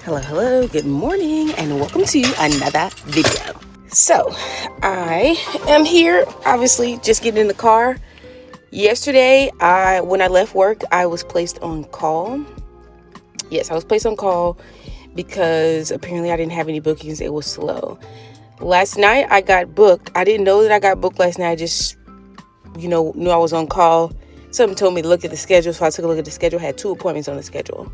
Hello, good morning, and welcome to another video. So, I am here, obviously, just getting in the car. Yesterday, when I left work, I was placed on call. Yes, I was placed on call because apparently I didn't have any bookings. It was slow. Last night, I got booked. I didn't know that I got booked last night. I just, knew I was on call. Something told me to look at the schedule, so I took a look at the schedule. I had 2 appointments on the schedule.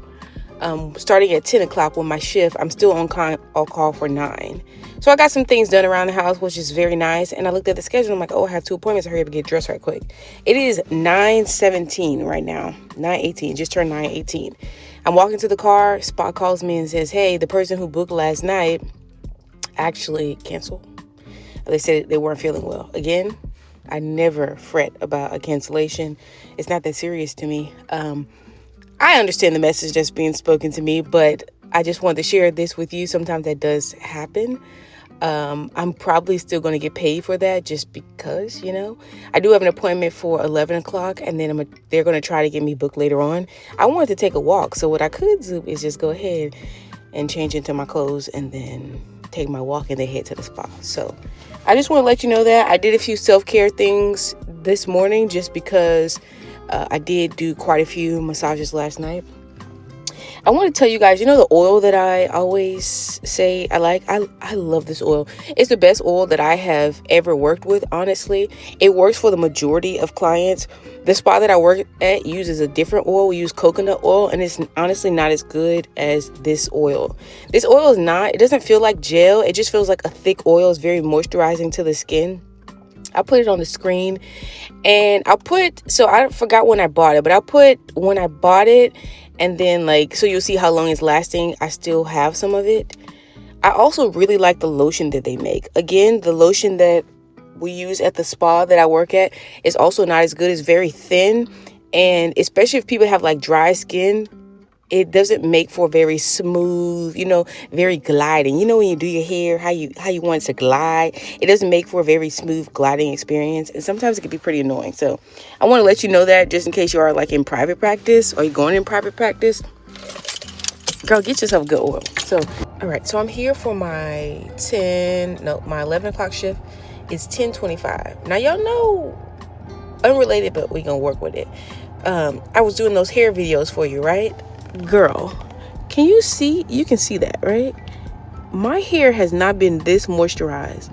Starting at 10 o'clock with my shift, I'm still on call for 9. So I got some things done around the house, which is very nice. And I looked at the schedule. I'm like, I have 2 appointments. I hurry up and get dressed right quick. It is 9:17 right now. 9:18. Just turned 9:18. I'm walking to the car. Spot calls me and says, hey, the person who booked last night actually canceled. They said they weren't feeling well. Again, I never fret about a cancellation. It's not that serious to me. I understand the message that's being spoken to me, but I just wanted to share this with you. Sometimes that does happen. I'm probably still going to get paid for that just because, I do have an appointment for 11 o'clock and then they're going to try to get me booked later on. I wanted to take a walk. So what I could do is just go ahead and change into my clothes and then take my walk and then head to the spa. So I just want to let you know that I did a few self-care things this morning just because I did do quite a few massages last night. I want to tell you guys, the oil that I always say I like? I love this oil. It's the best oil that I have ever worked with, honestly. It works for the majority of clients. The spa that I work at uses a different oil. We use coconut oil, and it's honestly not as good as this oil. This oil is not, it doesn't feel like gel. It just feels like a thick oil. It's very moisturizing to the skin. I put it on the screen and so I forgot when I bought it, but I put when I bought it and then so you'll see how long it's lasting. I still have some of it. I also really like the lotion that they make. Again, the lotion that we use at the spa that I work at is also not as good. It's very thin, and especially if people have dry skin, it doesn't make for very smooth, very gliding. When you do your hair, how you want it to glide, it doesn't make for a very smooth gliding experience. And sometimes it can be pretty annoying. So I want to let you know that just in case you are in private practice or you're going in private practice, girl, get yourself good oil. So, all right. So I'm here for my 11 o'clock shift. It's 10:25. Now, y'all know, unrelated, but we're going to work with it. I was doing those hair videos for you, right? Girl, can you see? You can see that, right? My hair has not been this moisturized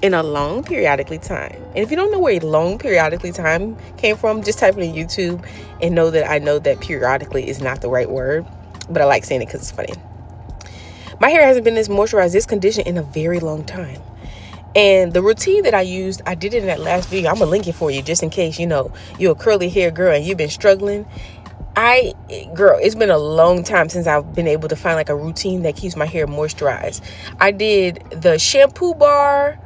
in a long periodically time. And if you don't know where a long periodically time came from, just type it in YouTube and know that I know that periodically is not the right word, but I like saying it because it's funny. My hair hasn't been this moisturized, this conditioned in a very long time. And the routine that I used, I did it in that last video. I'm gonna link it for you just in case, you're a curly hair girl and you've been struggling. It's been a long time since I've been able to find a routine that keeps my hair moisturized. I did the shampoo bar,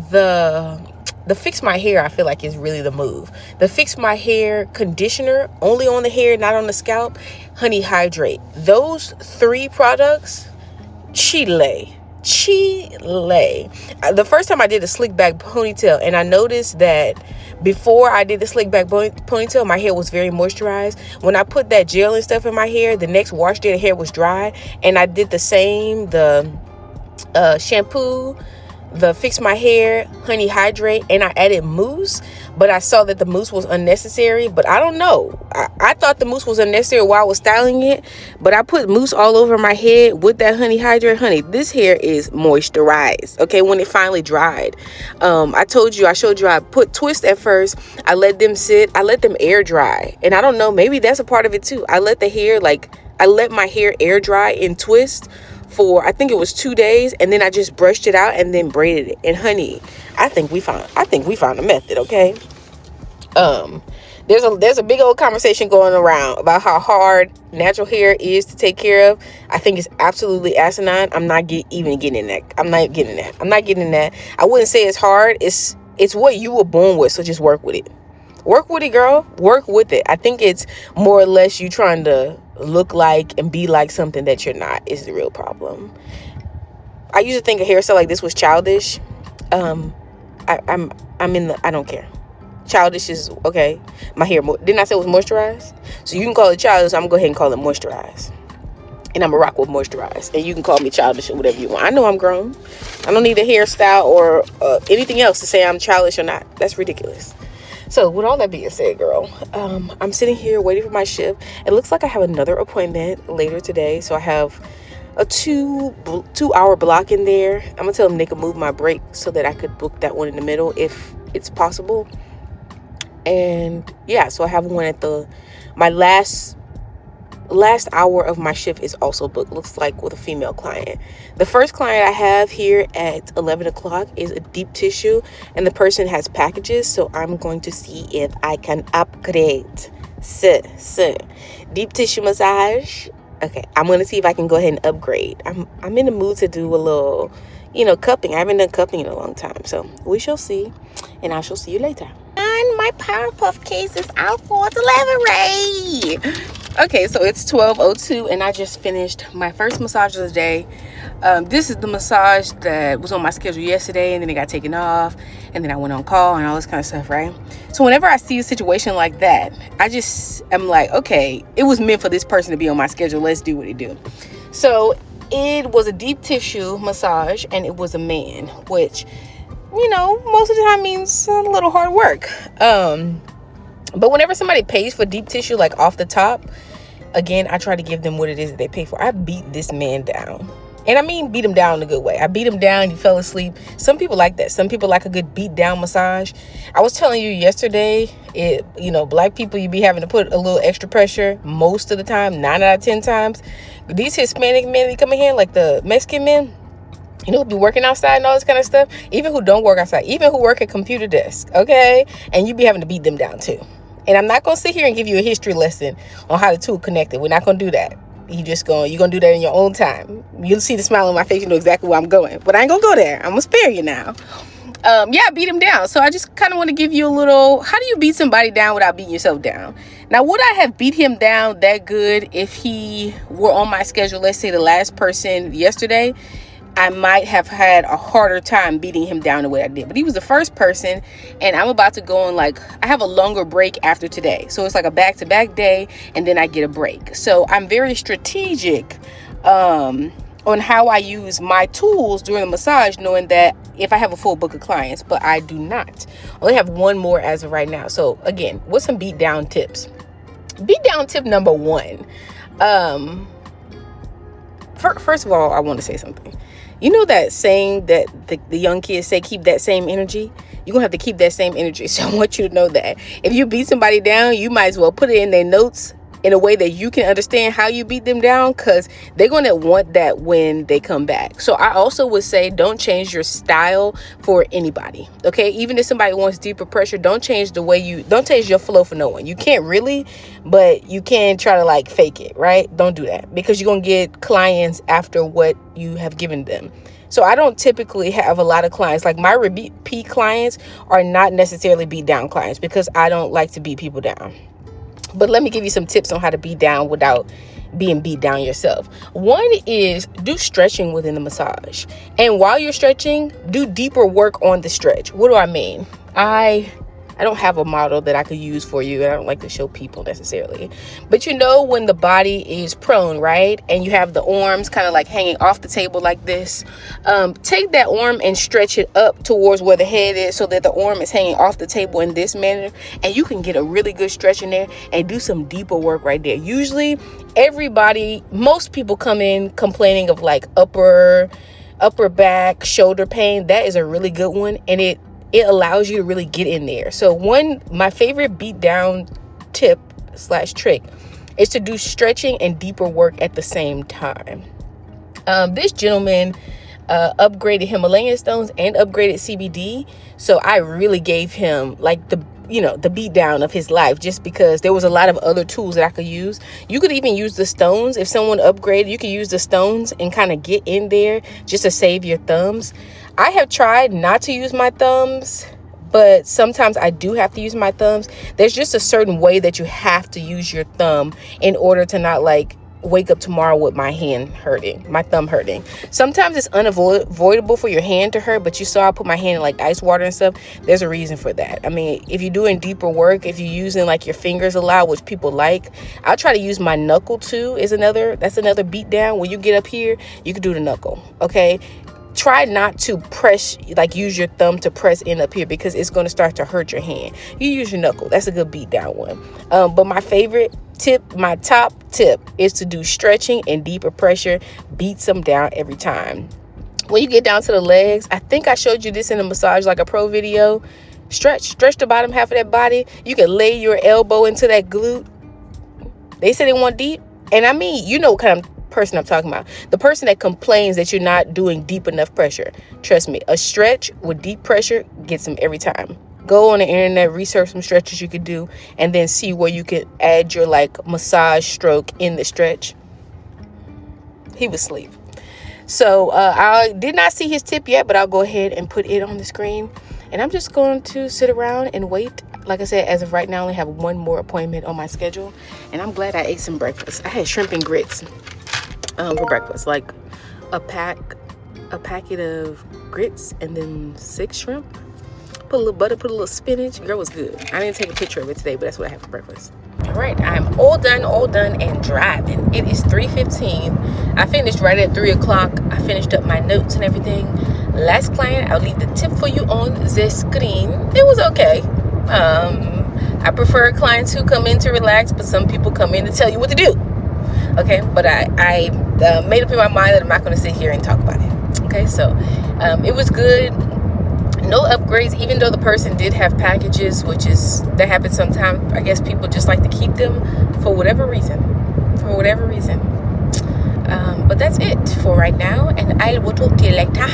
the Fix My Hair, I feel like is really the move. The Fix My Hair conditioner, only on the hair, not on the scalp. Honey Hydrate. Those 3 products, Chile. The first time I did a slick back ponytail, and I noticed that before I did the slick back ponytail, my hair was very moisturized. When I put that gel and stuff in my hair, the next wash day the hair was dry. And I did the same, the shampoo, the Fix My Hair, Honey Hydrate, and I added mousse, but I saw that the mousse was unnecessary. But I don't know. I thought the mousse was unnecessary while I was styling it, but I put mousse all over my head with that Honey Hydrate. Honey, this hair is moisturized, okay, when it finally dried. I showed you I put twist at first. I let them sit. I let them air dry. And I don't know, maybe that's a part of it too. I let my hair air dry in twist for, I think it was 2 days, and then I just brushed it out and then braided it. And honey, I think we found a method, okay? There's a big old conversation going around about how hard natural hair is to take care of. I think it's absolutely asinine. I'm not getting in that. I'm not getting that. I wouldn't say it's hard. It's what you were born with, so just work with it. Work with it, girl. Work with it. I think it's more or less you trying to look like and be like something that you're not is the real problem. I used to think a hairstyle like this was childish. I don't care. Childish is okay. My hair, didn't I say it was moisturized? So you can call it childish. I'm gonna go ahead and call it moisturized. And I'm a rock with moisturize. And you can call me childish or whatever you want. I know I'm grown. I don't need a hairstyle or anything else to say I'm childish or not. That's ridiculous. So with all that being said, girl, I'm sitting here waiting for my shift. It looks like I have another appointment later today. So I have a two-hour block in there. I'm going to tell them they could move my break so that I could book that one in the middle if it's possible. And yeah, so I have one at my last hour of my shift is also booked, looks like, with a female client. The first client I have here at 11 o'clock is a deep tissue, and the person has packages, so I'm going to see if I can upgrade. Deep tissue massage. Okay, I'm going to see if I can go ahead and upgrade. I'm in the mood to do a little, cupping. I haven't done cupping in a long time, so we shall see, and I shall see you later. And my Powerpuff case is out for delivery. Okay, so it's 12:02 and I just finished my first massage of the day. This is the massage that was on my schedule yesterday, and then it got taken off, and then I went on call and all this kind of stuff, right? So whenever I see a situation like that, I'm like, okay, it was meant for this person to be on my schedule. Let's do what they do. So it was a deep tissue massage, and it was a man, which, most of the time means a little hard work. But whenever somebody pays for deep tissue, like off the top, again, I try to give them what it is that they pay for. I beat this man down. And I mean beat him down in a good way. I beat him down. He fell asleep. Some people like that. Some people like a good beat down massage. I was telling you yesterday, black people, you be having to put a little extra pressure most of the time, 9 out of 10 times. These Hispanic men, they come in here, like the Mexican men, be working outside and all this kind of stuff. Even who don't work outside, even who work at computer desks, okay? And you be having to beat them down too. And I'm not going to sit here and give you a history lesson on how the two are connected. We're not going to do that. You're going to do that in your own time. You'll see the smile on my face. You know exactly where I'm going. But I ain't going to go there. I'm going to spare you now. I beat him down. So I just kind of want to give you a little, how do you beat somebody down without beating yourself down? Now, would I have beat him down that good if he were on my schedule? Let's say the last person yesterday. I might have had a harder time beating him down the way I did. But he was the first person, and I'm about to go on, I have a longer break after today. So it's like a back-to-back day, and then I get a break. So I'm very strategic on how I use my tools during the massage, knowing that if I have a full book of clients, but I do not. I only have one more as of right now. So again, what's some beat down tips? Beat down tip number one. First of all, I want to say something. You know that saying that the young kids say, keep that same energy? You're going to have to keep that same energy. So I want you to know that if you beat somebody down, you might as well put it in their notes in a way that you can understand how you beat them down, because they're going to want that when they come back. So I also would say, don't change your style for anybody. Okay. Even if somebody wants deeper pressure, don't change your flow for no one. You can't really, but you can try to fake it, right? Don't do that, because you're going to get clients after what you have given them. So I don't typically have a lot of clients. Like my repeat clients are not necessarily beat down clients, because I don't like to beat people down. But let me give you some tips on how to beat down without being beat down yourself. One is do stretching within the massage. And while you're stretching, do deeper work on the stretch. What do I mean? I don't have a model that I could use for you. I don't like to show people necessarily. But when the body is prone, right? And you have the arms kind of hanging off the table like this. Take that arm and stretch it up towards where the head is, so that the arm is hanging off the table in this manner. And you can get a really good stretch in there and do some deeper work right there. Usually most people come in complaining of upper back, shoulder pain. That is a really good one. And it allows you to really get in there. So my favorite beat down tip / trick is to do stretching and deeper work at the same time. This gentleman upgraded Himalayan stones and upgraded CBD. So I really gave him the beat down of his life, just because there was a lot of other tools that I could use. You could even use the stones. If someone upgraded, you could use the stones and kind of get in there just to save your thumbs. I have tried not to use my thumbs, but sometimes I do have to use my thumbs. There's just a certain way that you have to use your thumb in order to not wake up tomorrow with my hand hurting, my thumb hurting. Sometimes it's unavoidable for your hand to hurt, but you saw I put my hand in like ice water and stuff. There's a reason for that. I mean, if you're doing deeper work, if you're using like your fingers a lot, which people like, I'll try to use my knuckle too. That's another beat down. When you get up here, you can do the knuckle. Okay. Try not to press, like use your thumb to press in up here, because it's going to start to hurt your hand. You use your knuckle. That's a good beat down one. But my favorite tip, my top tip, is to do stretching and deeper pressure. Beats them down every time. When you get down to the legs, I think I showed you this in a Massage Like a Pro video. Stretch the bottom half of that body. You can lay your elbow into that glute. They say they want deep, and I mean, you know what kind of person I'm talking about. The person that complains that you're not doing deep enough pressure. Trust me, a stretch with deep pressure gets them every time. Go on the internet, research some stretches you could do, and then see where you can add your like massage stroke in the stretch. He was asleep. So I did not see his tip yet, but I'll go ahead and put it on the screen. And I'm just going to sit around and wait. Like I said, as of right now, I only have one more appointment on my schedule. And I'm glad I ate some breakfast. I had shrimp and grits for breakfast. Like a packet of grits and then 6 shrimp. Put a little butter, put a little spinach. Girl, was good. I didn't take a picture of it today, but that's what I had for breakfast. All right, I'm all done and driving. It is 3:15. I finished right at 3 o'clock. I finished up my notes and everything. Last client, I'll leave the tip for you on the screen. It was okay. I prefer clients who come in to relax, but some people come in to tell you what to do. Okay, but I made up in my mind that I'm not going to sit here and talk about it. Okay, so it was good. No upgrades, even though the person did have packages, that happens sometimes. I guess people just like to keep them for whatever reason. But that's it for right now, and I will talk to you later.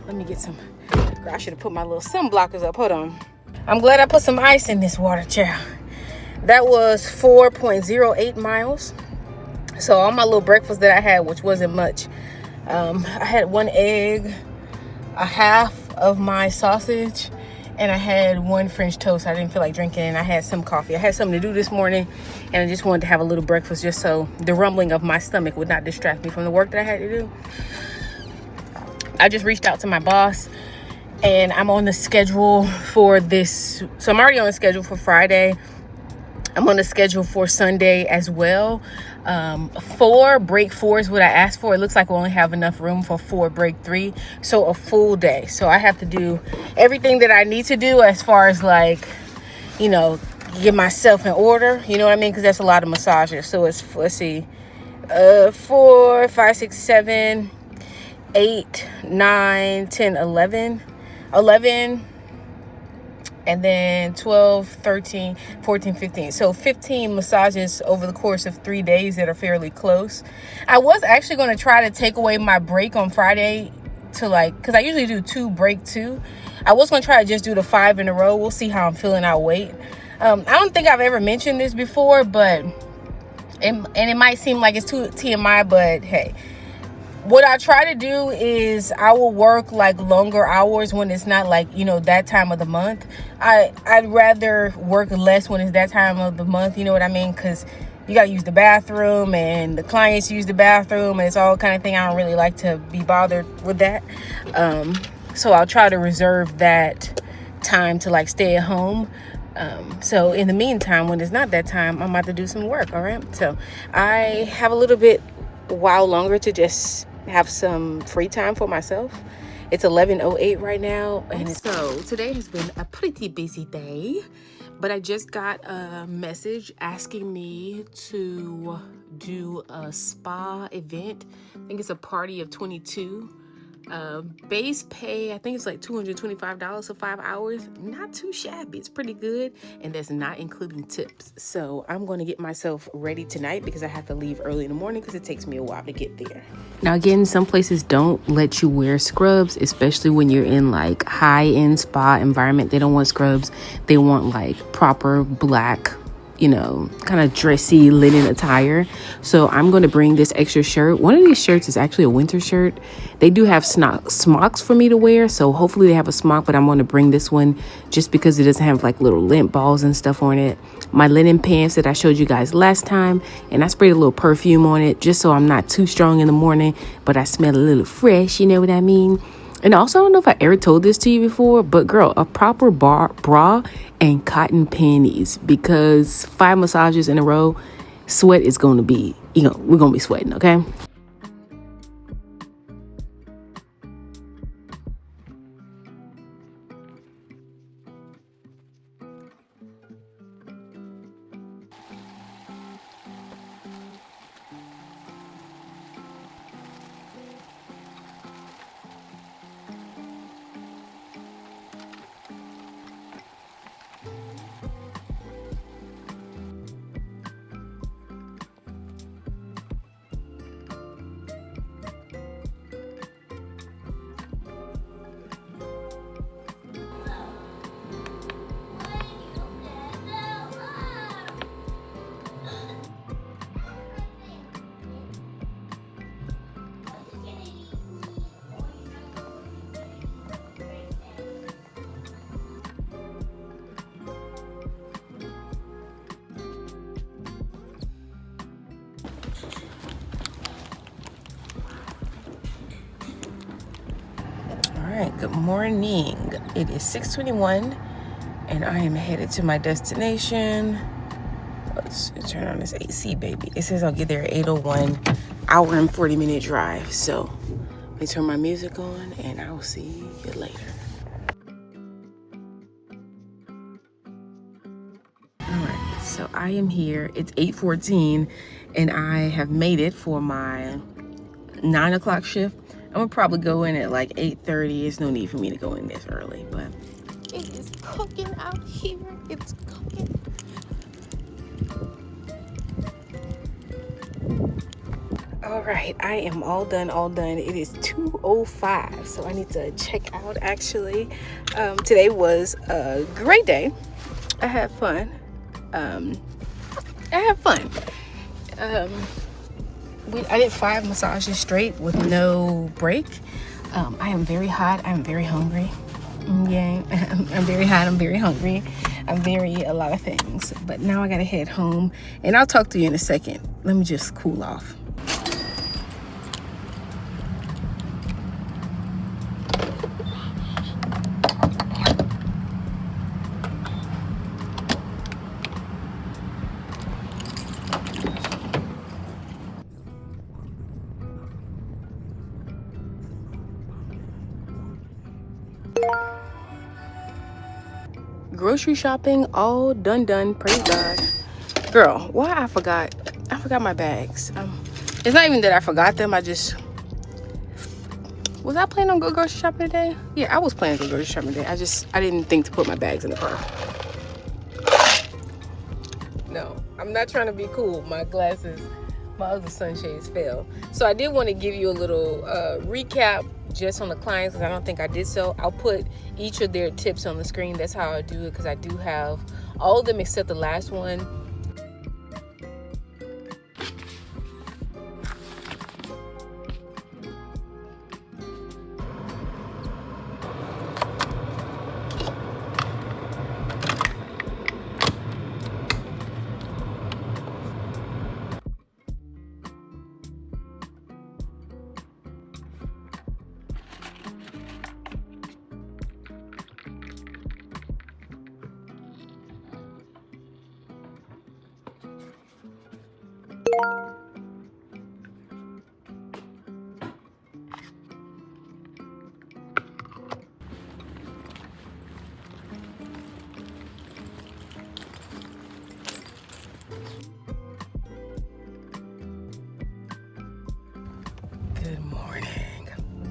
Let me get some. I should have put my little sun blockers up. Hold on. I'm glad I put some ice in this water, child. That was 4.08 miles. So all my little breakfast that I had, which wasn't much, I had 1 egg, a half of my sausage, and I had 1 French toast. I didn't feel like drinking, and I had some coffee. I had something to do this morning, and I just wanted to have a little breakfast just so the rumbling of my stomach would not distract me from the work that I had to do. I just reached out to my boss, and I'm on the schedule for this. So I'm already on the schedule for Friday. I'm on the schedule for Sunday as well. 4 break 4 is what I asked for. It looks like we only have enough room for 4 break 3. So a full day. So I have to do everything that I need to do as far as like, you know, get myself in order. You know what I mean? Because that's a lot of massages. So it's, let's see, 4, 5, 6, 7, 8, 9, 10, 11, and then 12, 13, 14, 15. So 15 massages over the course of 3 days that are fairly close. I was actually going to try to take away my break on Friday to like, because I usually do 2 break 2. I was going to try to just do the 5 in a row. We'll see how I'm feeling. I'll wait. I don't think I've ever mentioned this before, but, and it might seem like it's too TMI, but hey. What I try to do is I will work like longer hours when it's not like, you know, that time of the month. I'd rather work less when it's that time of the month, you know what I mean? Because you got to use the bathroom and the clients use the bathroom and it's all kind of thing. I don't really like to be bothered with that. So I'll try to reserve that time to like stay at home. So in the meantime, when it's not that time, I'm about to do some work. All right. So I have a little bit while longer to just have some free time for myself. It's 11:08 right now, and so today has been a pretty busy day, but I just got a message asking me to do a spa event. I think it's a party of 22. Base pay, I think it's like $225 for 5 hours. Not too shabby. It's pretty good, and that's not including tips. So I'm going to get myself ready tonight because I have to leave early in the morning because it takes me a while to get there. Now again, some places don't let you wear scrubs, especially when you're in like high-end spa environment. They don't want scrubs. They want like proper black kind of dressy linen attire. So I'm going to bring this extra shirt. One of these shirts is actually a winter shirt. They do have smocks for me to wear, so hopefully they have a smock, but I'm going to bring this one just because it doesn't have like little lint balls and stuff on it. My linen pants that I showed you guys last time, and I sprayed a little perfume on it just so I'm not too strong in the morning, but I smell a little fresh, you know what I mean? And also, I don't know if I ever told this to you before, but girl, a proper bra and cotton panties, because 5 massages in a row, sweat is going to be, we're going to be sweating, okay? All right, good morning. It is 6:21 and I am headed to my destination. Let's turn on this AC, baby. It says I'll get there at 8:01, hour and 40-minute drive. So let me turn my music on and I will see you later. All right, so I am here. It's 8:14 and I have made it for my 9 o'clock shift. I'm gonna probably go in at like 8:30. There's no need for me to go in this early, but it is cooking out here. It's cooking. All right, I am all done. It is 2:05, so I need to check out actually. Today was a great day. I had fun. I did 5 massages straight with no break. I am very hot. I'm very hungry. Yeah, I'm very hot. I'm very hungry. I'm very a lot of things. But now I gotta head home, and I'll talk to you in a second. Let me just cool off. Grocery shopping all done, praise God. Girl, why I forgot my bags. It's not even that I forgot them. Was I planning on go grocery shopping today? Yeah, I was planning to go grocery shopping today. I didn't think to put my bags in the car. No, I'm not trying to be cool. My other sunshades fell. So I did want to give you a little recap just on the clients, because I don't think I did so. I'll put each of their tips on the screen. That's how I do it, because I do have all of them except the last one.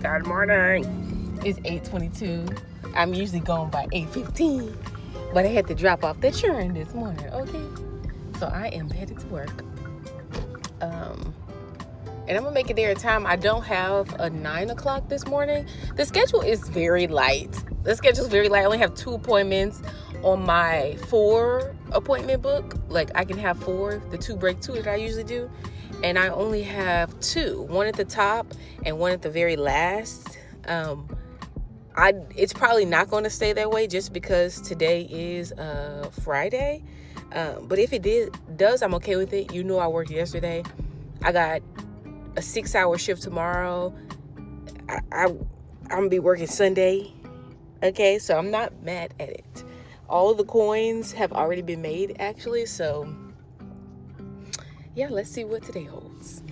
Good morning. It's 8:22. I'm usually gone by 8:15, but I had to drop off the churn this morning, okay? So I am headed to work. And I'm gonna make it there in time. I don't have a 9 o'clock this morning. The schedule is very light. I only have 2 appointments on my 4 appointment book. Like I can have 4, the 2 break 2 that I usually do, and I only have 2, one at the top and one at the very last. It's probably not going to stay that way just because today is Friday. But if it does, I'm okay with it. I worked yesterday. I got a 6-hour shift tomorrow. I'm gonna be working Sunday. Okay, so I'm not mad at it. All of the coins have already been made, actually. So yeah, let's see what today holds.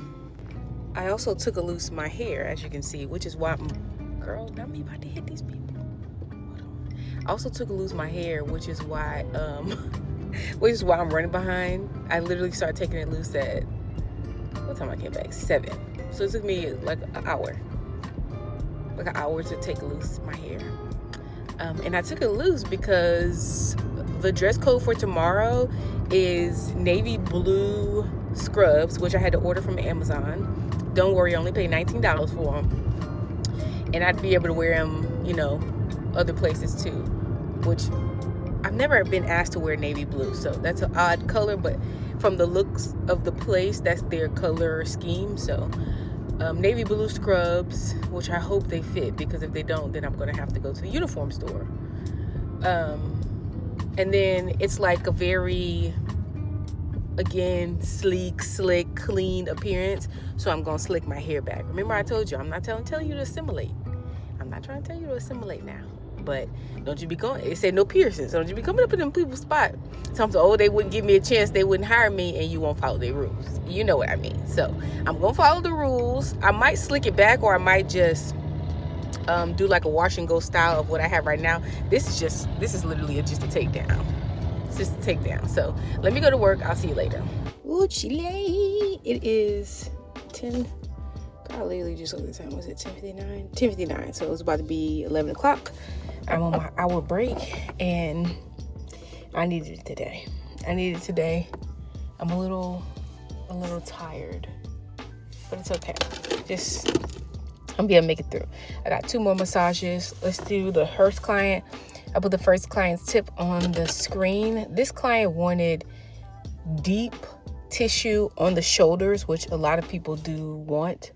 I also took a loose my hair, as you can see, which is why girl, not me about to hit these people. Hold on. I also took a loose my hair, which is why I'm running behind. I literally started taking it loose at what time I came back? 7. So it took me like an hour to take loose my hair. And I took it loose because the dress code for tomorrow is navy blue scrubs, which I had to order from Amazon. Don't worry, I only paid $19 for them. And I'd be able to wear them, other places too, which I've never been asked to wear navy blue. So that's an odd color, but from the looks of the place, that's their color scheme. So navy blue scrubs, which I hope they fit, because if they don't, then I'm going to have to go to the uniform store. And then it's like a very, again, sleek, slick, clean appearance. So I'm going to slick my hair back. Remember I told you, I'm not telling you to assimilate. I'm not trying to tell you to assimilate now. But don't you be going, it said no piercings. Don't you be coming up in them people's spot. Something, they wouldn't give me a chance, they wouldn't hire me, and you won't follow their rules. You know what I mean. So I'm going to follow the rules. I might slick it back, or I might just do like a wash and go style of what I have right now. This is literally just a takedown. It's just a takedown. So let me go to work. I'll see you later. Ooh, chile. It is 10. God, literally just looked at the time. Was it 10:59? 10:59. So it was about to be 11 o'clock. I'm on my hour break, and I needed it today. I'm a little tired, but it's okay. I'm gonna make it through. I got 2 more massages. Let's do the first client. I put the first client's tip on the screen. This client wanted deep tissue on the shoulders, which a lot of people do want.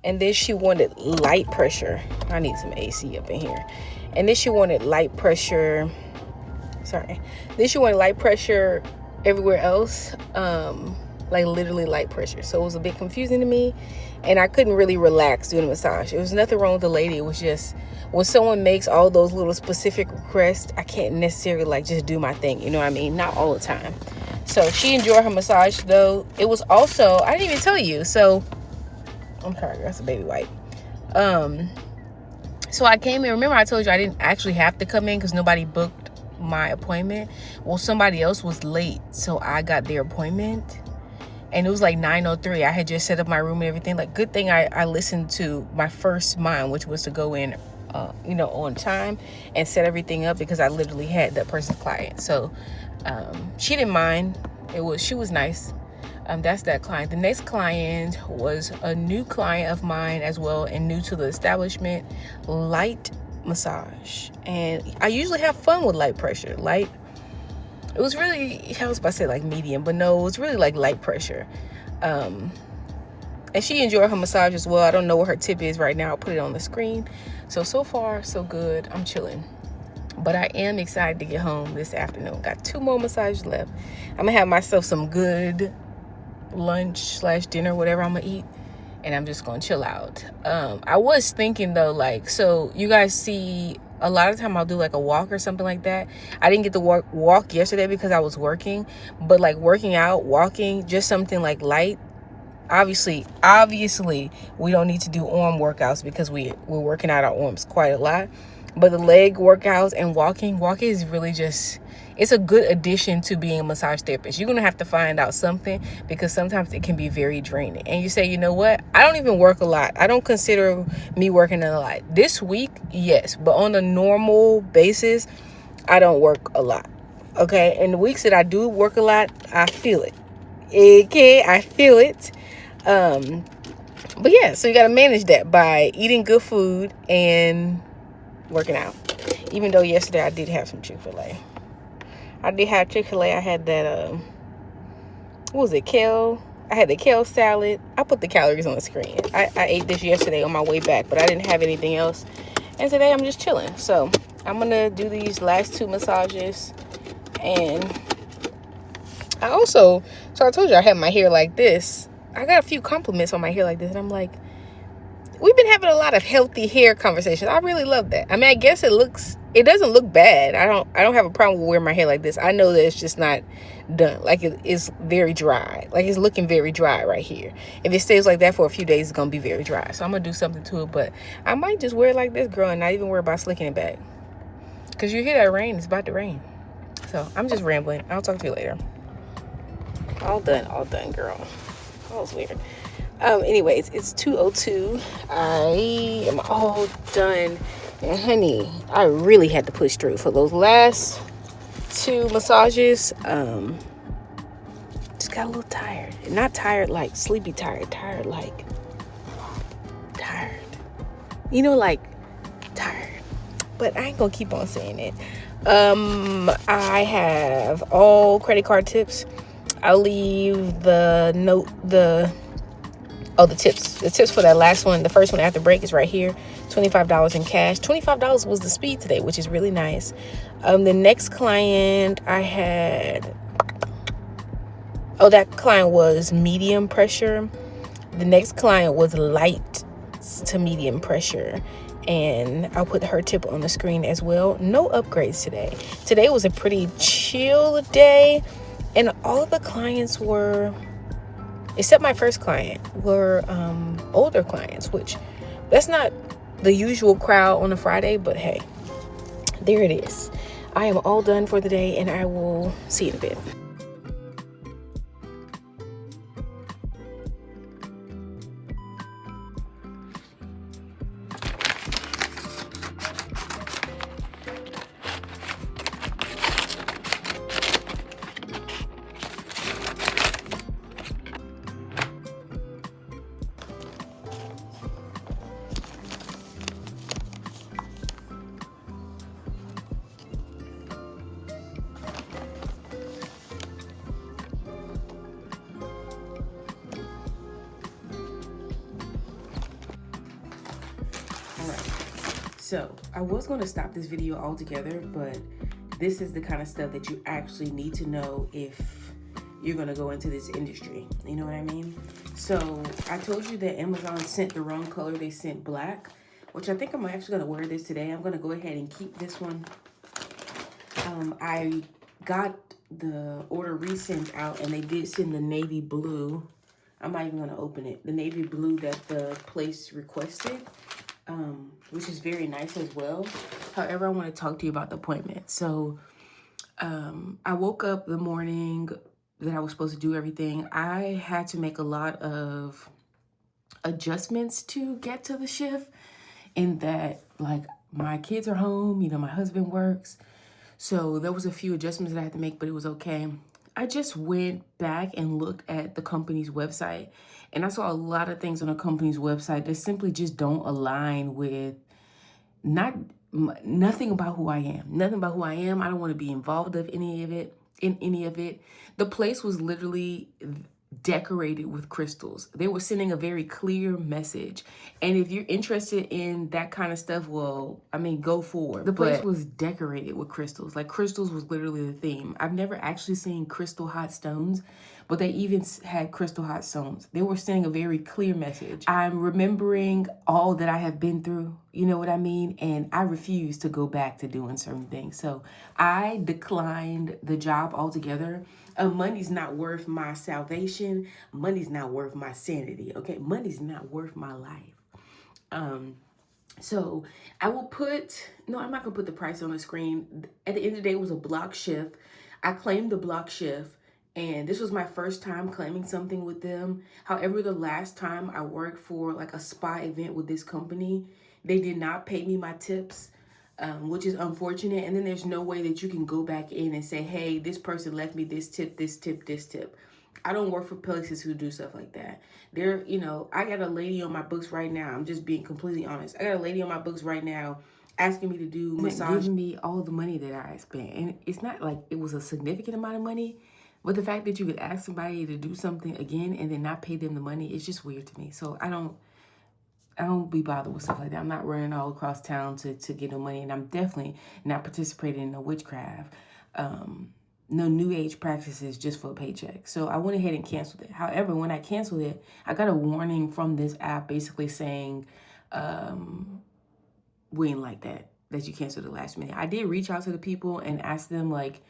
And then she wanted light pressure. I need some AC up in here. And then she wanted light pressure. Then she wanted light pressure everywhere else. Like literally light pressure. So it was a bit confusing to me. And I couldn't really relax doing a massage. There was nothing wrong with the lady. It was just when someone makes all those little specific requests, I can't necessarily just do my thing. You know what I mean? Not all the time. So she enjoyed her massage though. It was also, I didn't even tell you. So I'm sorry, that's a baby wipe. So I came in. Remember I told you I didn't actually have to come in because nobody booked my appointment. Well, somebody else was late, so I got their appointment. And it was like 9:03. I had just set up my room and everything. Like, good thing I listened to my first mind, which was to go in, on time and set everything up, because I literally had that person's client. So she didn't mind. She was nice. That's that client. The next client was a new client of mine as well, and new to the establishment. Light massage. And I usually have fun with light pressure. It was really, I was about to say like medium, but no, it was really like light pressure. And she enjoyed her massage as well. I don't know what her tip is right now. I'll put it on the screen. So far, so good. I'm chilling. But I am excited to get home this afternoon. Got 2 more massages left. I'm going to have myself some good lunch/dinner, whatever I'm going to eat. And I'm just going to chill out. I was thinking though, so you guys see, a lot of time I'll do like a walk or something like that. I didn't get to walk yesterday because I was working, but like working out, walking, just something like light. Obviously we don't need to do arm workouts because we're working out our arms quite a lot. But the leg workouts and walking is really just, it's a good addition to being a massage therapist. You're going to have to find out something, because sometimes it can be very draining. And you say, you know what? I don't even work a lot. I don't consider me working a lot. This week, yes. But on a normal basis, I don't work a lot. Okay? And the weeks that I do work a lot, I feel it. Okay? I feel it. But yeah, so you got to manage that by eating good food and working out. Even though yesterday I did have some Chick-fil-A. I did have Chick-fil-A. I had that, what was it, kale? I had the kale salad. I put the calories on the screen. I ate this yesterday on my way back, but I didn't have anything else. And today I'm just chilling. So I'm going to do these last 2 massages. And I also, so I told you I had my hair like this. I got a few compliments on my hair like this. And I'm like, we've been having a lot of healthy hair conversations. I really love that. I mean, I guess it doesn't look bad. I don't have a problem with wearing my hair like this. I know that it's just not done. Like, it is very dry. Like, it's looking very dry right here. If it stays like that for a few days, it's going to be very dry. So I'm going to do something to it. But I might just wear it like this, girl, and not even worry about slicking it back. Because you hear that rain. It's about to rain. So I'm just rambling. I'll talk to you later. All done, girl. That was weird. Anyways, it's 2:02. I am all done. And honey, I really had to push through for those last 2 massages. Just got a little tired. And not tired like sleepy tired. Tired like tired. You know, like tired. But I ain't gonna keep on saying it. I have all credit card tips. I'll leave the tips for that last one. The first one after break is right here. $25 in cash. $25 was the speed today, which is really nice. The next client I had, that client was medium pressure. The next client was light to medium pressure. And I'll put her tip on the screen as well. No upgrades today. Today was a pretty chill day. And all of the clients were, except my first client, were older clients, which that's not the usual crowd on a Friday, but hey, there it is. I am all done for the day, and I will see you in a bit. So I was going to stop this video altogether, but this is the kind of stuff that you actually need to know if you're going to go into this industry. You know what I mean? So I told you that Amazon sent the wrong color. They sent black, which I think I'm actually going to wear this today. I'm going to go ahead and keep this one. I got the order resent out, and they did send the navy blue. I'm not even going to open it. The navy blue that the place requested. Which is very nice as well. However, I want to talk to you about the appointment. So I woke up the morning that I was supposed to do everything. I had to make a lot of adjustments to get to the shift, in that, like, my kids are home, you know, my husband works. So there was a few adjustments that I had to make, but it was okay. I just went back and looked at the company's website, and I saw a lot of things on the company's website that simply just don't align with nothing about who I am. Nothing about who I am. I don't want to be involved in any of it. The place was literally decorated with crystals. They were sending a very clear message. And if you're interested in that kind of stuff, well, I mean, go for it. The place was decorated with crystals. Like, crystals was literally the theme. I've never actually seen crystal hot stones, but they even had crystal hot stones. They were sending a very clear message. I'm remembering all that I have been through, you know what I mean? And I refuse to go back to doing certain things. So I declined the job altogether. Money's not worth my salvation. Money's not worth my sanity, okay? Money's not worth my life. So I will I'm not gonna put the price on the screen. At the end of the day, it was a block shift. I claimed the block shift, and this was my first time claiming something with them. However, the last time I worked for like a spa event with this company, they did not pay me my tips. Which is unfortunate. And then there's no way that you can go back in and say, hey, this person left me this tip, this tip, this tip. I don't work for places who do stuff like that. I got a lady on my books right now. I'm just being completely honest. I got a lady on my books right now asking me to do massage, giving me all the money that I spent. And it's not like it was a significant amount of money, but the fact that you could ask somebody to do something again and then not pay them the money is just weird to me. So I don't be bothered with stuff like that. I'm not running all across town to get no money, and I'm definitely not participating in no witchcraft. No new age practices just for a paycheck. So I went ahead and canceled it. However, when I canceled it, I got a warning from this app basically saying, we ain't like that you canceled the last minute. I did reach out to the people and ask them, like,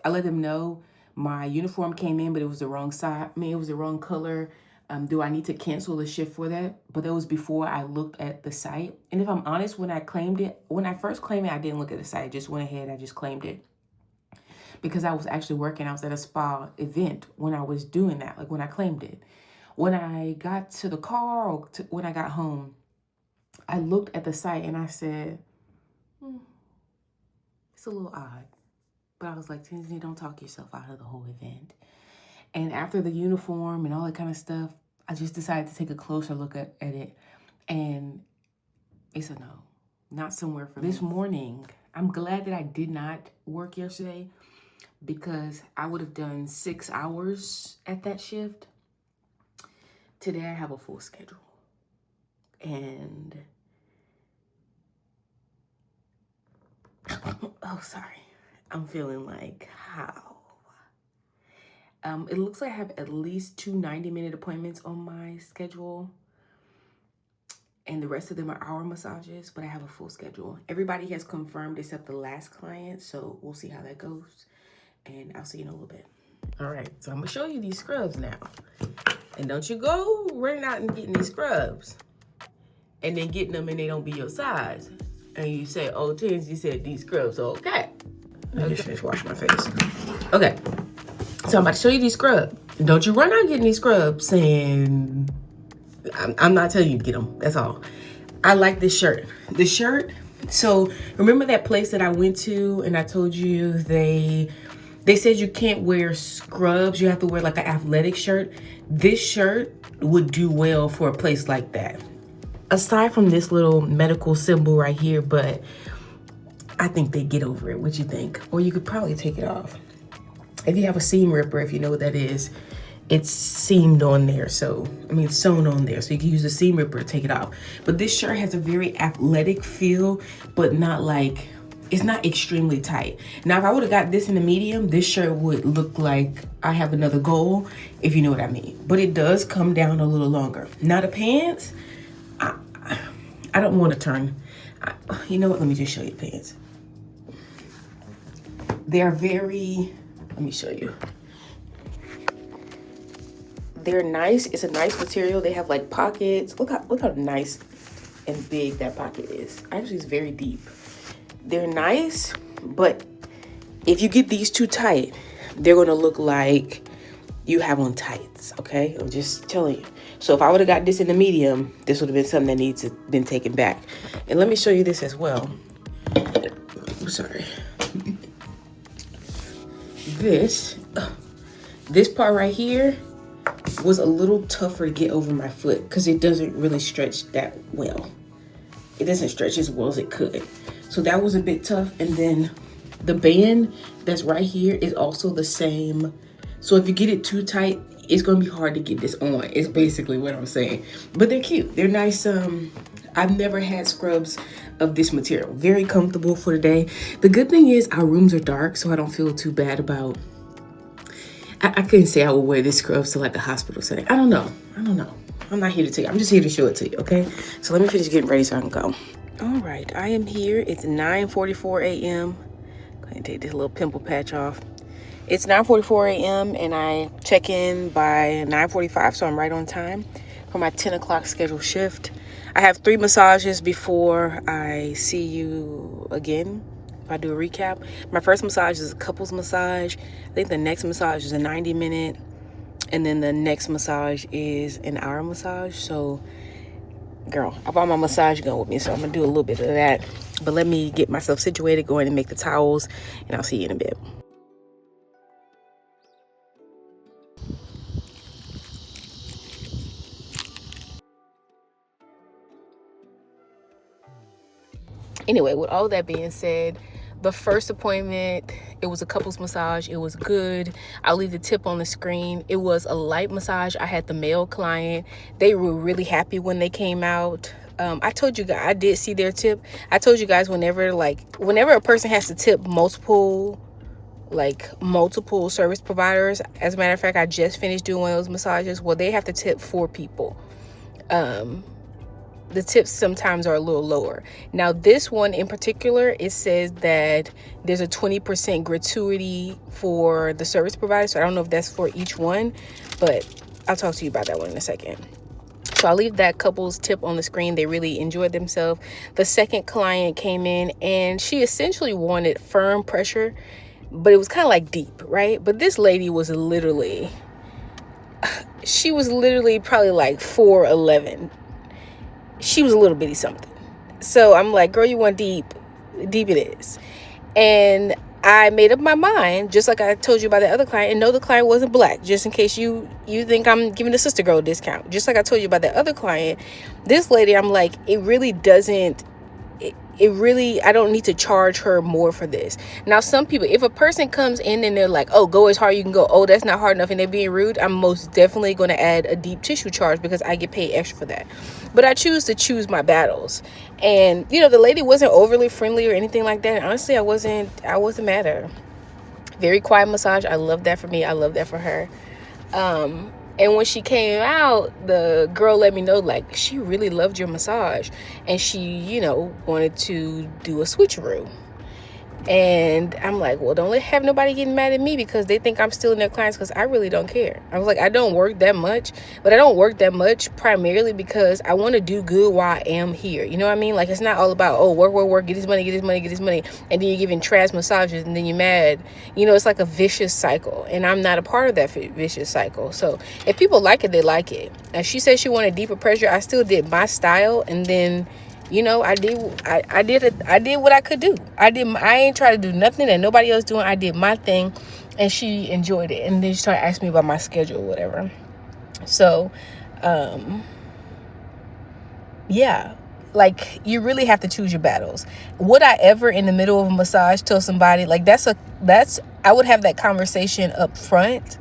I let them know my uniform came in, but it was the wrong size. I mean, it was the wrong color. Do I need to cancel the shift for that? But that was before I looked at the site. And if I'm honest, when I first claimed it, I didn't look at the site. I just went ahead, I just claimed it. Because I was actually working, I was at a spa event when I was doing that, like when I claimed it. When I got to the car or when I got home, I looked at the site and I said, it's a little odd. But I was like, Tinsley, don't talk yourself out of the whole event. And after the uniform and all that kind of stuff, I just decided to take a closer look at it. And it's a no, not somewhere for me. This morning, I'm glad that I did not work yesterday, because I would have done 6 hours at that shift. Today I have a full schedule. And, oh, sorry. I'm feeling like, how? It looks like I have at least 2 90-minute appointments on my schedule. And the rest of them are hour massages, but I have a full schedule. Everybody has confirmed except the last client, so we'll see how that goes. And I'll see you in a little bit. All right, so I'm gonna show you these scrubs now. And don't you go running out and getting these scrubs and then getting them and they don't be your size. And you say, oh, Tins, you said these scrubs are okay. I just finished washing my face. Okay, so I'm about to show you these scrubs. Don't you run out getting these scrubs saying, I'm not telling you to get them, that's all. I like this shirt. The shirt, so remember that place that I went to and I told you they said you can't wear scrubs, you have to wear like an athletic shirt. This shirt would do well for a place like that. Aside from this little medical symbol right here, but I think they get over it. What you think? Or you could probably take it off. If you have a seam ripper, if you know what that is, it's seamed on there. So, I mean, it's sewn on there. So you can use the seam ripper to take it off. But this shirt has a very athletic feel, but not like, it's not extremely tight. Now, if I would have got this in the medium, this shirt would look like I have another goal, if you know what I mean. But it does come down a little longer. Now the pants, I don't want to turn, you know what, let me just show you the pants. They're very, let me show you. They're nice, it's a nice material. They have like pockets. Look how nice and big that pocket is. Actually, it's very deep. They're nice, but if you get these too tight, they're gonna look like you have on tights, okay? I'm just telling you. So if I would have got this in the medium, this would have been something that needs to been taken back. And let me show you this as well. I'm sorry. This part right here was a little tougher to get over my foot because it doesn't really stretch that well. It doesn't stretch as well as it could. So that was a bit tough. And then the band that's right here is also the same. So if you get it too tight, it's gonna be hard to get this on. It's basically what I'm saying. But they're cute, they're nice. I've never had scrubs of this material. Very comfortable for the day. The good thing is our rooms are dark, so I don't feel too bad about, I couldn't say I would wear this scrubs to like a hospital setting. I don't know. I'm not here to tell you. I'm just here to show it to you, okay? So let me finish getting ready so I can go. All right, I am here. It's 9:44 a.m. Go ahead and take this little pimple patch off. It's 9:44 a.m. and I check in by 9:45, so I'm right on time for my 10 o'clock scheduled shift. I have 3 massages before I see you again. If I do a recap, my first massage is a couples massage. I think the next massage is a 90-minute, and then the next massage is an hour massage. So, girl, I brought my massage gun with me, so I'm gonna do a little bit of that. But let me get myself situated, go ahead and make the towels, and I'll see you in a bit. Anyway, with all that being said, the first appointment, it was a couples massage. It was good. I'll leave the tip on the screen. It was a light massage. I had the male client. They were really happy when they came out. I told you guys, I did see their tip. I told you guys whenever a person has to tip multiple service providers. As a matter of fact, I just finished doing one of those massages. Well, they have to tip 4 people. The tips sometimes are a little lower. Now, this one in particular, it says that there's a 20% gratuity for the service provider. So I don't know if that's for each one, but I'll talk to you about that one in a second. So I'll leave that couple's tip on the screen. They really enjoyed themselves. The second client came in and she essentially wanted firm pressure, but it was kind of like deep, right? But this lady was literally probably like 4'11". She was a little bitty something. So I'm like, girl, you want deep? Deep it is. And I made up my mind, just like I told you about the other client, and no, the client wasn't black, just in case you think I'm giving the sister girl a discount. Just like I told you about the other client, this lady, I'm like, it really, I don't need to charge her more for this. Now, some people, if a person comes in and they're like, oh, go as hard you can go, oh, that's not hard enough, and they're being rude, I'm most definitely going to add a deep tissue charge because I get paid extra for that. But I choose my battles. And, the lady wasn't overly friendly or anything like that. And honestly, I wasn't mad at her. Very quiet massage. I love that for me. I love that for her. And when she came out, the girl let me know, like, she really loved your massage. And she, wanted to do a switcheroo. And I'm like, well, don't have nobody getting mad at me because they think I'm stealing their clients, because I really don't care. I was like, I don't work that much, but I don't work that much primarily because I want to do good while I am here. You know what I mean? Like, it's not all about, oh, work, get this money, and then you're giving trash massages and then you're mad. It's like a vicious cycle, and I'm not a part of that vicious cycle. So if people like it, they like it. And she said she wanted deeper pressure. I still did my style, and then I did what I could do. I ain't try to do nothing that nobody else doing. I did my thing, and she enjoyed it. And then she started asking me about my schedule or whatever. So, yeah, like, you really have to choose your battles. Would I ever in the middle of a massage tell somebody, like, I would have that conversation up front.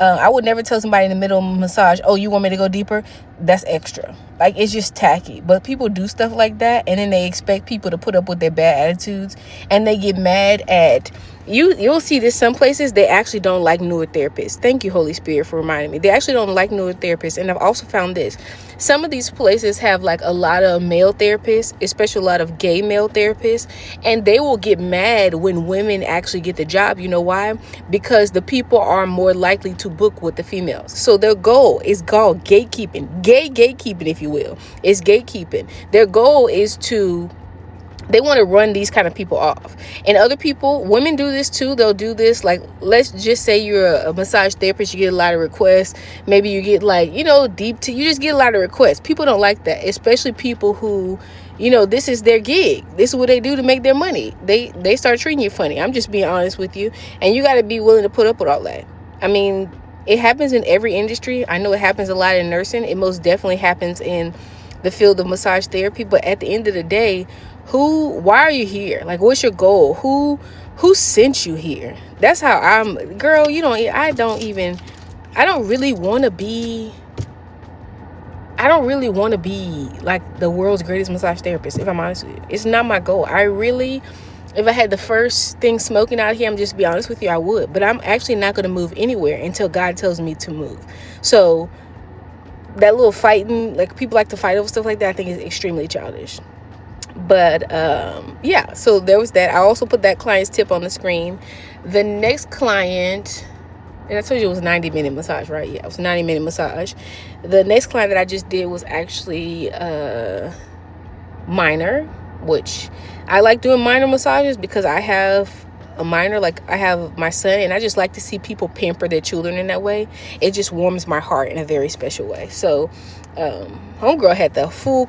I would never tell somebody in the middle of a massage, oh, you want me to go deeper? That's extra. Like, it's just tacky. But people do stuff like that, and then they expect people to put up with their bad attitudes, and they get mad at you. You'll see this some places, they actually don't like newer therapists. Thank you, Holy Spirit, for reminding me. They actually don't like newer therapists. And I've also found this. Some of these places have like a lot of male therapists, especially a lot of gay male therapists, and they will get mad when women actually get the job. You know why? Because the people are more likely to book with the females. So their goal is called gatekeeping. Gatekeeping, if you will. It's gatekeeping. Their goal is they want to run these kind of people off. And other people, women do this too. They'll do this. Like, let's just say you're a massage therapist. You get a lot of requests. Maybe you get you just get a lot of requests. People don't like that, especially people who, this is their gig. This is what they do to make their money. They start treating you funny. I'm just being honest with you. And you got to be willing to put up with all that. I mean, it happens in every industry. I know it happens a lot in nursing. It most definitely happens in the field of massage therapy. But at the end of the day, why are you here? Like, what's your goal? Who sent you here? That's how girl, I don't really want to be like the world's greatest massage therapist, if I'm honest with you. It's not my goal. If I had the first thing smoking out here, I'm just be honest with you, I would. But I'm actually not going to move anywhere until God tells me to move. So that little fighting, like, people like to fight over stuff like that, I think is extremely childish. But yeah, so there was that. I also put that client's tip on the screen. The next client, and I told you it was a 90-minute massage, right? Yeah, it was a 90-minute massage. The next client that I just did was actually minor, which I like doing minor massages because I have a minor, like I have my son, and I just like to see people pamper their children in that way. It just warms my heart in a very special way. So homegirl had the full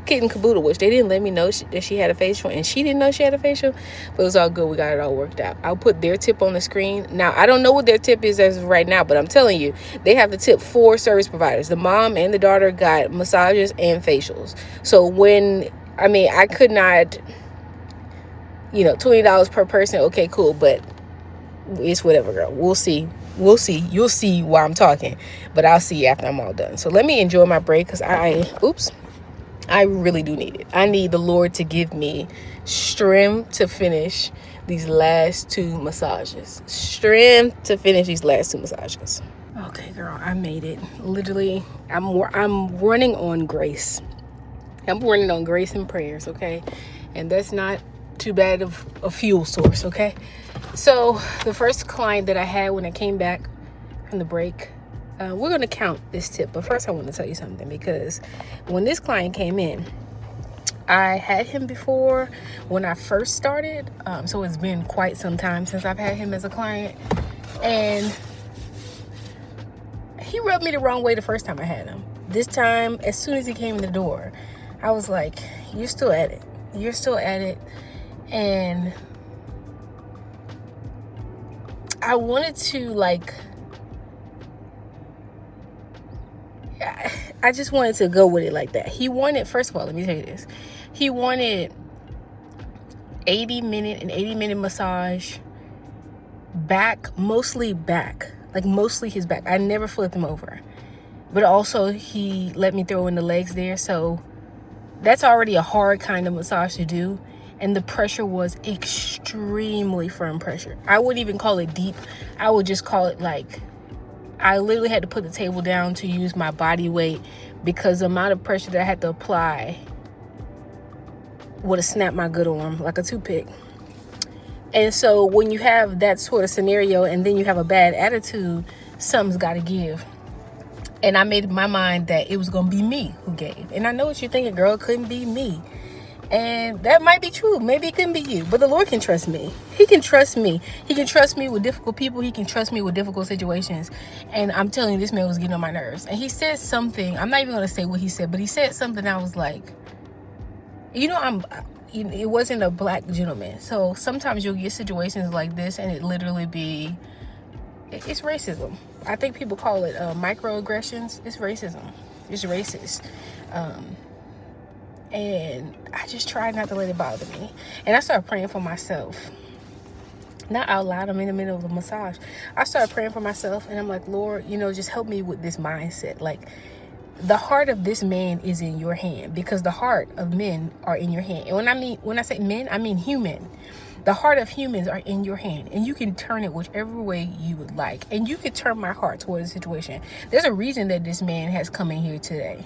kit and caboodle, which they didn't let me know that she had a facial, and she didn't know she had a facial, but it was all good. We got it all worked out. I'll put their tip on the screen. Now, I don't know what their tip is as of right now, but I'm telling you, they have the tip 4 service providers. The mom and the daughter got massages and facials. So when I mean, I could not, $20 per person. Okay, cool. But it's whatever, girl. We'll see. You'll see while I'm talking, but I'll see you after I'm all done. So let me enjoy my break, because I really do need it. I need the Lord to give me strength to finish these last 2 massages. Strength to finish these last 2 massages. Okay, girl, I made it. Literally, I'm running on grace. I'm running on grace and prayers, okay? And that's not too bad of a fuel source, okay? So the first client that I had when I came back from the break, we're going to count this tip. But first I want to tell you something, because when this client came in, I had him before when I first started. So it's been quite some time since I've had him as a client. And he rubbed me the wrong way the first time I had him. This time, as soon as he came in the door, I was like, you're still at it. You're still at it. And I wanted to, I just wanted to go with it like that. He wanted, first of all, let me tell you this. He wanted 80-minute massage, mostly back. Mostly his back. I never flipped him over. But also, he let me throw in the legs there. So that's already a hard kind of massage to do. And the pressure was extremely firm pressure. I wouldn't even call it deep. I would just call it I literally had to put the table down to use my body weight, because the amount of pressure that I had to apply would have snapped my good arm like a toothpick. And so when you have that sort of scenario and then you have a bad attitude, something's got to give. And I made up my mind that it was going to be me who gave. And I know what you're thinking, girl, it couldn't be me. And that might be true. Maybe it couldn't be you. But the Lord can trust me. He can trust me. He can trust me with difficult people. He can trust me with difficult situations. And I'm telling you, this man was getting on my nerves. And he said something. I'm not even going to say what he said, but he said something. I was like, it wasn't a black gentleman. So sometimes you'll get situations like this and it literally it's racism. I think people call it microaggressions. It's racism. It's racist. And I just tried not to let it bother me. And I started praying for myself. Not out loud. I'm in the middle of a massage. I started praying for myself. And I'm like, Lord, just help me with this mindset. The heart of this man is in your hand, because the heart of men are in your hand. And when I say men, I mean human. The heart of humans are in your hand, and you can turn it whichever way you would like. And you can turn my heart toward the situation. There's a reason that this man has come in here today.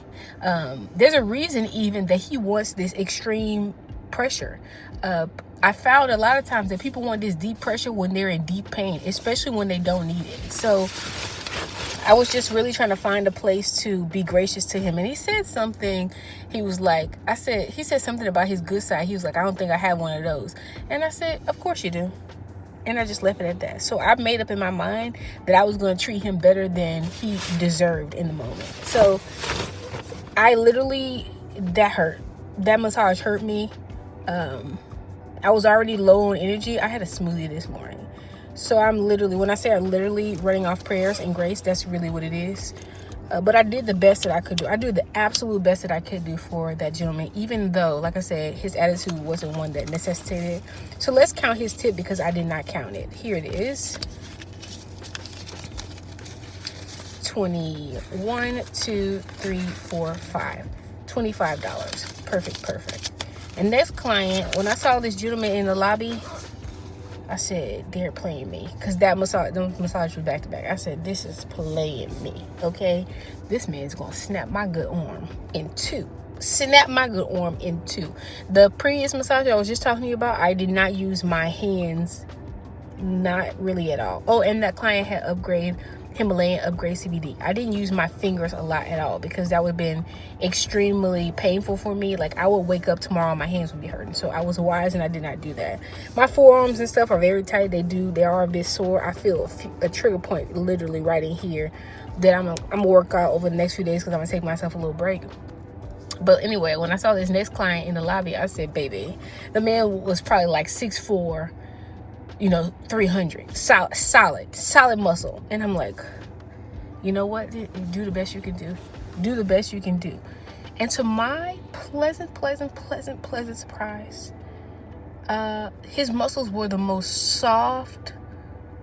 There's a reason even that he wants this extreme pressure. I found a lot of times that people want this deep pressure when they're in deep pain, especially when they don't need it. So I was just really trying to find a place to be gracious to him. And he said something. He was like, he said something about his good side. He was like, I don't think I have one of those. And I said, of course you do. And I just left it at that. So I made up in my mind that I was going to treat him better than he deserved in the moment. So I literally, that hurt. That massage hurt me. I was already low on energy. I had a smoothie this morning. So I'm literally, when I say I'm literally running off prayers and grace, that's really what it is. But I did the best that I could do. I did the absolute best that I could do for that gentleman, even though, like I said, his attitude wasn't one that necessitated. So let's count his tip, because I did not count it. Here it is. 21, 2, 3, 4, 5. $25. Perfect. And next client, when I saw this gentleman in the lobby, I said, they're playing me. Because that massage was back to back. I said, this is playing me, okay? This man's going to snap my good arm in two. The previous massage I was just talking to you about, I did not use my hands. Not really at all. Oh, and that client had Himalayan upgrade CBD. I didn't use my fingers a lot at all, because that would have been extremely painful for me. I would wake up tomorrow, my hands would be hurting. So I was wise and I did not do that. My forearms and stuff are very tight. They are a bit sore. I feel a trigger point literally right in here that I'm gonna work out over the next few days, because I'm gonna take myself a little break. But anyway, when I saw this next client in the lobby, I said, baby, the man was probably 6'4", 300, solid muscle. And I'm like, you know what? Do the best you can do. And to my pleasant surprise, his muscles were the most soft,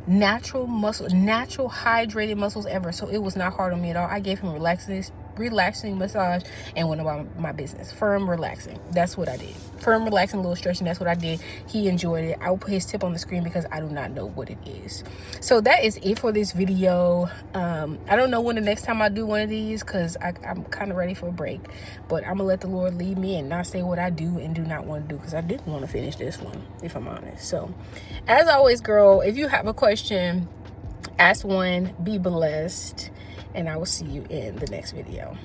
natural hydrated muscles ever. So it was not hard on me at all. I gave him relaxing massage and went about my business. Firm relaxing, that's what I did. Firm relaxing, a little stretching, that's what I did. He enjoyed it. I will put his tip on the screen because I do not know what it is. So that is it for this video. I don't know when the next time I do one of these, because I'm kind of ready for a break, but I'm gonna let the Lord lead me and not say what I do and do not want to do, because I didn't want to finish this one, if I'm honest. So as always, girl, if you have a question, ask one, be blessed, and I will see you in the next video.